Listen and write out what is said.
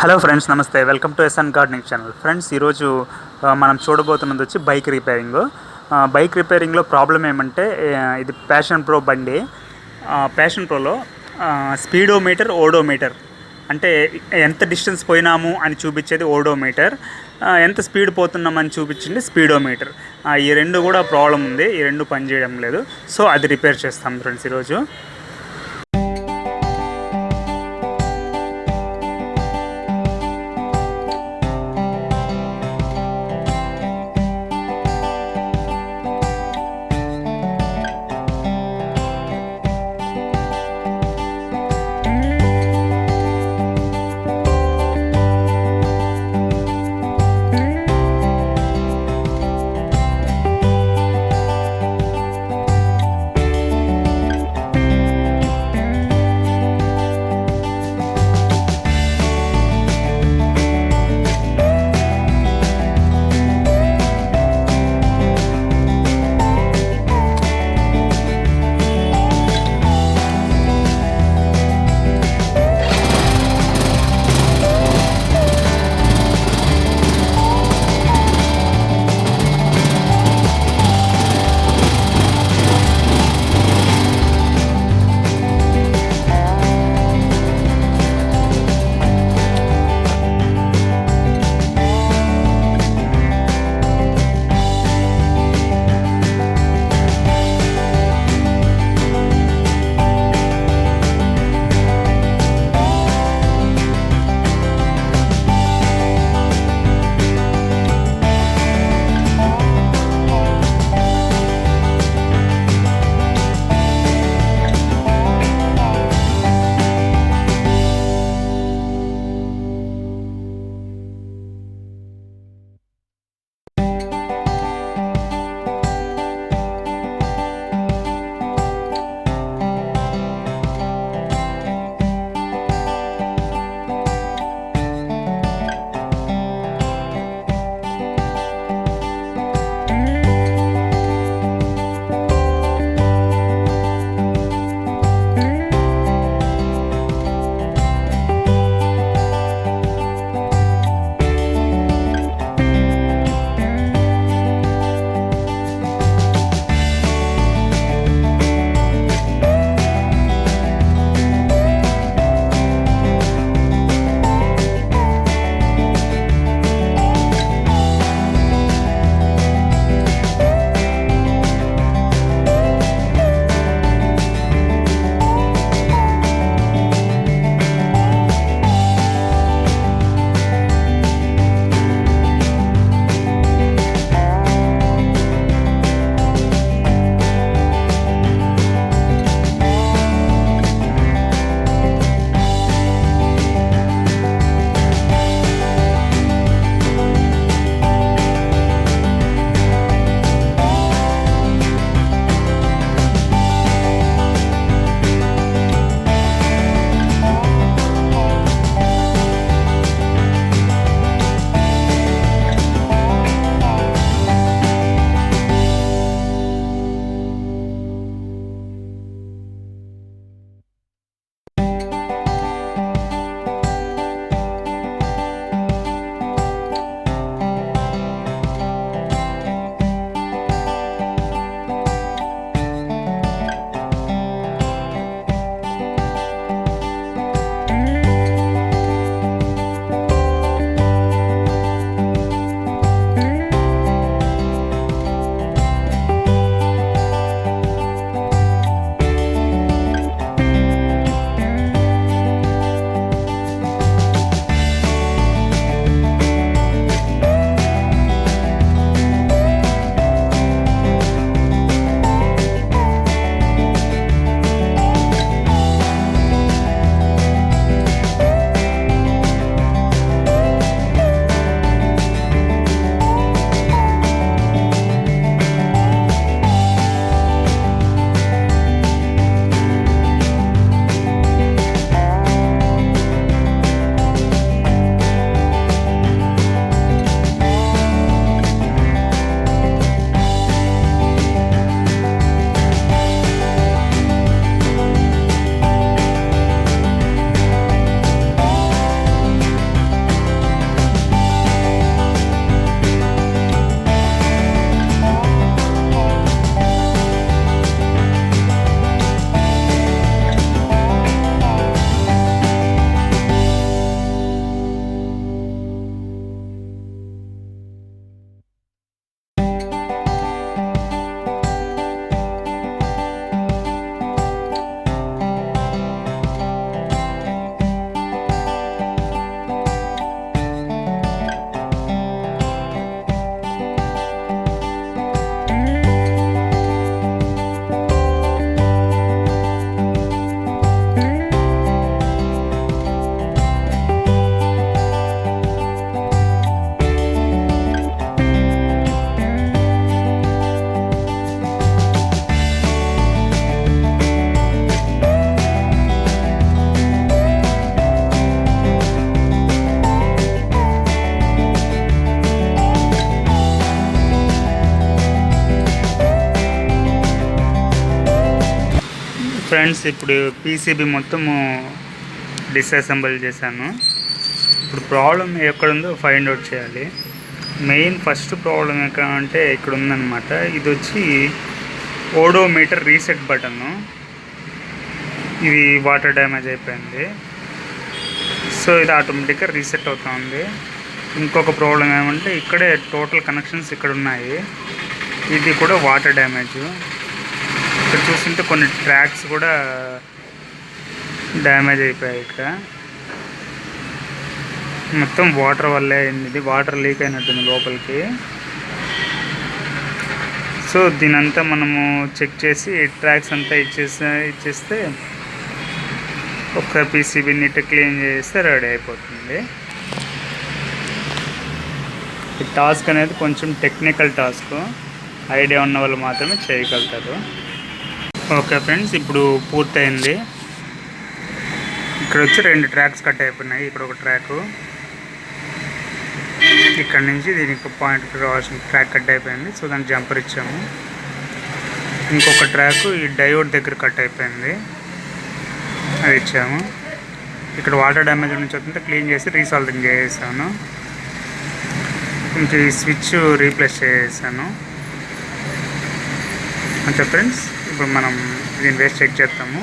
Hello friends, నమస్తే. Welcome to SN gardening channel. Friends, ఈరోజు మనం చూడబోతున్నది వచ్చి బైక్ రిపేరింగ్. బైక్ రిపేరింగ్లో ప్రాబ్లం ఏమంటే, ఇది ప్యాషన్ ప్రో బండి. ప్యాషన్ ప్రోలో స్పీడోమీటర్, ఓడోమీటర్ అంటే ఎంత డిస్టెన్స్ పోయినాము అని చూపించేది ఓడోమీటర్, ఎంత స్పీడ్ పోతున్నామని చూపించింది స్పీడోమీటర్. ఈ రెండు కూడా ప్రాబ్లం ఉంది, ఈ రెండు పనిచేయడం లేదు. సో అది రిపేర్ చేస్తాం ఫ్రెండ్స్ ఈరోజు. ఫ్రెండ్స్ ఇప్పుడు పీసీబీ మొత్తము డిస్అసెంబుల్ చేశాను. ఇప్పుడు ప్రాబ్లం ఎక్కడుందో ఫైండ్ అవుట్ చేయాలి. మెయిన్ ఫస్ట్ ప్రాబ్లం ఎక్కడ అంటే ఇక్కడ ఉందన్నమాట. ఇది వచ్చి ఓడోమీటర్ రీసెట్ బటన్ను. ఇది వాటర్ డ్యామేజ్ అయిపోయింది. సో ఇది ఆటోమేటిక్గా రీసెట్ అవుతుంది. ఇంకొక ప్రాబ్లం ఏమంటే ఇక్కడే టోటల్ కనెక్షన్స్ ఇక్కడ ఉన్నాయి. ఇది కూడా వాటర్ డ్యామేజ్. ఇక్కడ చూస్తుంటే కొన్ని ట్రాక్స్ కూడా డ్యామేజ్ అయిపోయాయి. ఇక్కడ మొత్తం వాటర్ వల్లే అయింది. ఇది వాటర్ లీక్ అయినట్టుంది లోపలికి. సో దీనంతా మనము చెక్ చేసి ట్రాక్స్ అంతా ఇచ్చేస్తే ఒకసారి పీసీబీ నీట్గా క్లీన్ చేస్తే రెడీ అయిపోతుంది. ఈ టాస్క్ అనేది కొంచెం టెక్నికల్ టాస్క్, ఐడియా ఉన్న వాళ్ళు మాత్రమే చేయగలుగుతారు. ఓకే ఫ్రెండ్స్, ఇప్పుడు పూర్తయింది. ఇక్కడ వచ్చి 2 ట్రాక్స్ కట్ అయిపోయినాయి. ఇక్కడ ఒక ట్రాకు, ఇక్కడ నుంచి దీనికి పాయింట్ రావాల్సిన ట్రాక్ కట్ అయిపోయింది. సో దానికి జంపర్ ఇచ్చాము. ఇంకొక ట్రాకు ఈ డయోడ్ దగ్గర కట్ అయిపోయింది, అది ఇచ్చాము. ఇక్కడ వాటర్ డ్యామేజ్ నుంచి వస్తుంటే క్లీన్ చేసి రీసాల్వింగ్ చేసాను. ఇంక ఈ స్విచ్ రీప్లేస్ చేసాను అంతే ఫ్రెండ్స్. ఇప్పుడు మనం దీని వేస్ట్ చెక్ చేస్తాము.